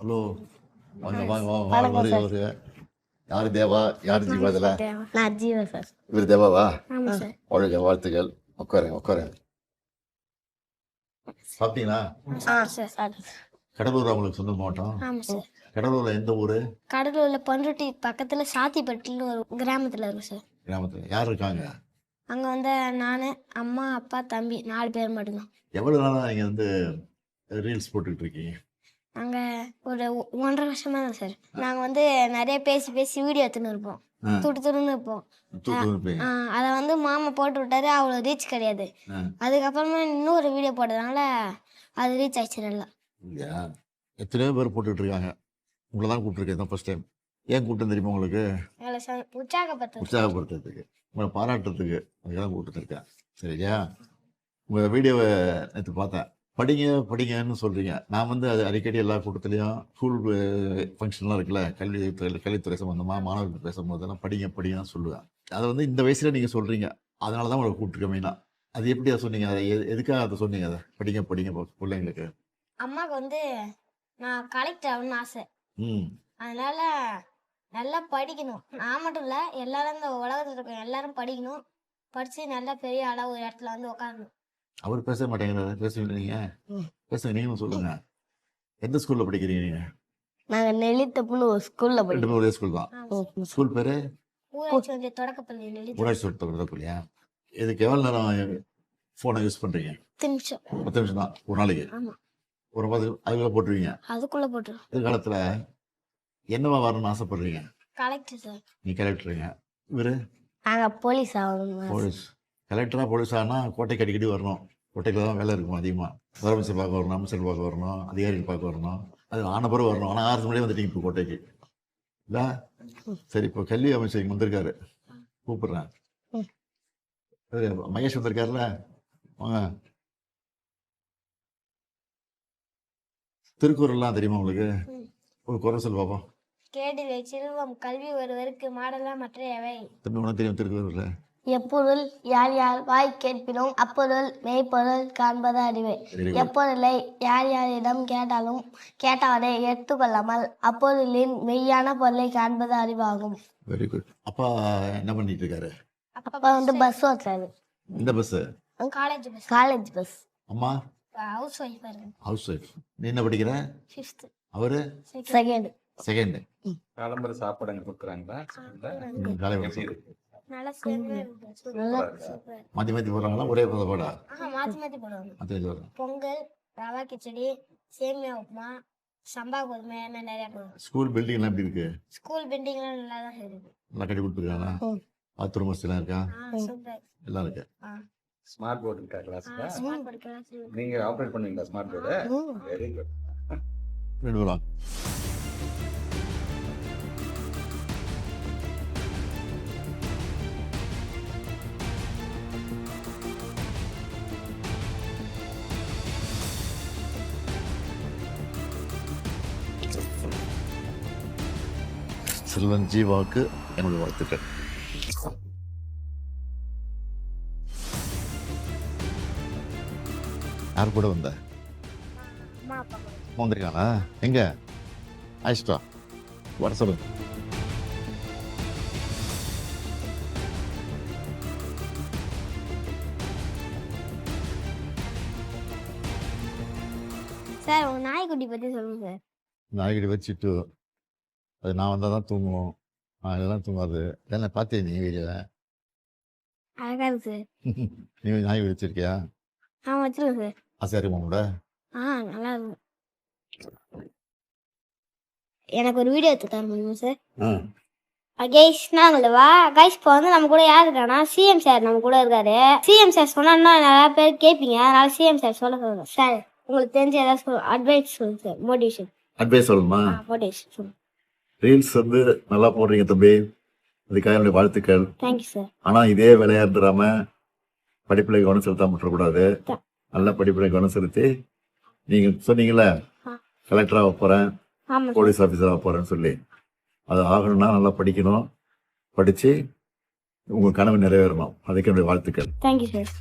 Hello, வாங்க வாங்க வாங்க வாங்க. வருக வருக. யார் தேவா, யார் ஜீவா? இதில் நான் ஜீவா சார். இவர் தேவாவா? ஆமாம் சார். வாழ்க, வாழ்த்துக்கள். உட்காருங்க உட்காருங்க. சாப்பிட்டீங்களா? Sir sir. கடலூர் அவங்களுக்கு சொந்த மாவட்டம். ஆமாம் சார். கடலூரில் எந்த ஊர்? கடலூரில் பண்ருட்டி பக்கத்தில் சாத்திப்பட்டின்னு ஒரு கிராமத்தில் இருக்கும் சார். கிராமத்தில் யார் இருக்காங்க? அங்கே வந்து நான், அம்மா, அப்பா, தம்பி 4 பேர் மட்டும்தான். எவ்வளோ நாளாக நீங்கள் வந்து ரீல்ஸ் போட்டுக்கிட்டு இருக்கீங்க? நாங்கள் ஒரு 1.5 வருஷமாக தான் சார். நாங்கள் வந்து நிறைய பேசி வீடியோ எடுத்துன்னு இருப்போம். துடுன்னு இருப்போம். அதை வந்து மாமா போட்டு விட்டாரு, அவ்வளோ ரீச் கிடையாது. அதுக்கப்புறமா இன்னொரு வீடியோ போட்டதுனால அது ரீச் ஆயிடுச்சு நல்லா. இல்லையா? எத்தனையோ பேர் போட்டுக்கிட்டு இருக்காங்க. உங்களை தான் கூப்பிட்டுருக்கேன் தான் ஃபர்ஸ்ட் டைம். ஏன் கூப்பிட்டு தெரியுமா உங்களுக்கு? உற்சாகப்படுத்துறதுக்கு, உங்களை பாராட்டுறதுக்கு, அதுக்காக கூப்பிட்டுருக்கேன். சரியா? உங்கள் வீடியோவை நேற்று பார்த்தேன். படிங்க படிங்கன்னு சொல்கிறீங்க. நான் வந்து அது அடிக்கடி எல்லா கூட்டத்துலேயும் ஸ்கூல் ஃபங்க்ஷன்லாம் இருக்குல்ல, கல்வித்துறை சம்மந்தமாக மாணவர்கள் பேசும்போதெல்லாம் படிங்க படிங்கன்னு சொல்லுவேன். அதை வந்து இந்த வயசில் நீங்கள் சொல்கிறீங்க, அதனால தான் உங்களை கூப்பிட்டுருக்கேன் மெயினாக. அது எப்படி அதை சொன்னீங்க? அதை எதுக்காக அதை சொன்னீங்க? அதை படிங்க படிங்க பிள்ளைங்களுக்கு. அம்மாவுக்கு வந்து நான் கலெக்டர் ஆகணும்னு ஆசை. அதனால நல்லா படிக்கணும். நான் மட்டும் இல்லை, எல்லாரும் இந்த உலகத்தில் இருக்க எல்லாரும் படிக்கணும். படித்து நல்லா பெரிய ஆளாக ஒரு இடத்துல வந்து உட்காரணும். அவர் பேச மாட்டேங்கிறாரு. பேசுவீங்க நீங்கள்? பேசுங்க, நீங்களும் சொல்லுங்கள். எந்த ஸ்கூலில் படிக்கிறீங்க நீங்கள்? நாங்கள் நெல்லித்தப்புன்னு ஒரு ஸ்கூலில் படிக்கிறோம். 2 பேரும் ஒரே ஸ்கூல் தான். ஸ்கூல் பேர் ஊராட்சி தொடக்கப்பள்ளி. ஊராட்சி தொடக்கப்பள்ளியா? இதுக்கு எவ்வளோ நேரம் ஃபோனை யூஸ் பண்ணுறீங்க? 10 நிமிஷம். 10 நிமிஷம் தான் ஒரு நாளைக்கு. ஒரு 10 அதுக்குள்ளே போட்டுருவீங்க. அதுக்குள்ளே போட்டுருவோம். எதிர்காலத்தில் என்னவா வரணும்னு ஆசைப்படுறீங்க? Collector sir. நீ கலெக்டருங்க. இவர்? நாங்கள் போலீஸ் ஆகணும். போலீஸ். கலெக்டராக போலீஸ் ஆனால் கோட்டைக்கு அடிக்கடி வரணும். கோட்டைக்கு தான் வேலை இருக்கும் அதிகமாக. முதலமைச்சர் பார்க்க வரணும், அமைச்சர் பார்க்க வரணும், அதிகாரிகள் பார்க்க வரணும். அது ஆன பிறகு வரணும். ஆனால் 6 மணியே வந்துட்டீங்க இப்போ கோட்டைக்கு இல்லை? சரி, இப்போ கல்வி அமைச்சர் இங்கே வந்திருக்காரு, கூப்பிடுறேன். மகேஷ் வந்திருக்காருல்ல, வாங்க. திருக்குறள்லாம் தெரியுமா உங்களுக்கு? ஒரு குறை சொல் பாப்போம். கேடிலே செல்வம் கல்வி ஒருவருக்கு மாடலாம் மற்றையவை. தம்பி உனக்கு தெரியும் திருக்குறள்? எப்பொருள் யார் யார் வாய் கேட்பினும் அப்பொருள் மெய்ப்பொருள் காண்பது அறிவே. எப்பொருளை யார் யாரிடம் கேட்டாலே எடுத்துக்கொள்ளாமல் அப்பொருளின் மெய்யான பொருளை காண்பது அறிவாகும். Very good. அப்பா என்ன பண்ணிட்டு இருக்காரு? அப்பா வந்து பஸ் ஓட்டுறாரு. இந்த பஸ்? College bus. அம்மா ஹவுஸ் ஒய்ஃப். House wife. நீ என்ன படிக்கிற? 5th. அவரு செகண்ட். காலம்பர சாப்பாடு அங்கே கொடுக்குறாங்களா? மாற்றி மாற்றி போடுறாங்களா? ஒரே போடா? மாற்றி போடுவாங்க. பொங்கல், ரவா கிச்சடி, சேமியா உப்புமா, சம்பா கோதுமை, நிறைய போடுவாங்க. ஸ்கூல் பில்டிங்லாம் எப்படி இருக்கு? ஸ்கூல் பில்டிங்லாம் நல்லா தான் இருக்கு. நல்லா கட்டி கொடுத்துருக்காங்களா? பாத்ரூம் வசதிலாம் இருக்கா? எல்லாம் இருக்கு. ஸ்மார்ட் போர்டு இருக்கா கிளாஸ்ல? நீங்க ஆபரேட் பண்ணுவீங்களா ஸ்மார்ட் போர்டு? Very good. 2 பேரும் செல்வன் ஜீவாவுக்கு என்னுடைய வாழ்த்துக்கள். யார் கூட வந்த? வந்திருக்கானா? எங்க ஆயிஷ்டா வர சொல்லு. சார் உங்க நாய்க்குட்டி பத்தி சொல்லுங்க சார். நாய்க்குட்டி வச்சுட்டு அது நான் வந்தால் தான் தூங்குவோம். இதெல்லாம் தூங்காது. இதெல்லாம் பார்த்தே நீ வீடியோவை? அழகா இருக்கு சார். நீ நாய் வச்சிருக்கியா? வச்சிருக்கேன் சார். ஆசையா இருக்குமா கூட? நல்லா இருக்கும். எனக்கு ஒரு வீடியோ எடுத்து தர முடியுமா சார்? கைஸ் நாங்களவா கைஸ் இப்போ வந்து நம்ம கூட யார் இருக்கானா சிஎம் சார் நம்ம கூட இருக்காரு. சிஎம் சார் சொன்னா நிறைய பேர் கேட்பீங்க, அதனால சிஎம் சார் சொல்ல சொல்லுங்க சார். உங்களுக்கு தெரிஞ்ச ஏதாவது அட்வைஸ் சொல்லுங்க சார். மோட்டிவேஷன் அட்வைஸ் சொல்லணுமா? மோட்டிவேஷன் சொல்லுங்க. ரீல்ஸ் வந்து நல்லா போடுறீங்க தம்பி, அதுக்காக என்னுடைய வாழ்த்துக்கள். Thank you sir. ஆனால் இதே வேலையா இருந்துடாம படிப்பில் கவனம் செலுத்தாம விட்டுறக்கூடாது. நல்ல படிப்பில் கவனம் செலுத்தி நீங்கள் சொன்னீங்களே கலெக்டராக போகிறேன், போலீஸ் ஆஃபீஸராக போகிறேன்னு சொல்லி, அது ஆகணும்னா நல்லா படிக்கணும். படித்து உங்கள் கனவு நிறைவேறணும். அதுக்கு என்னுடைய வாழ்த்துக்கள். Thank you sir.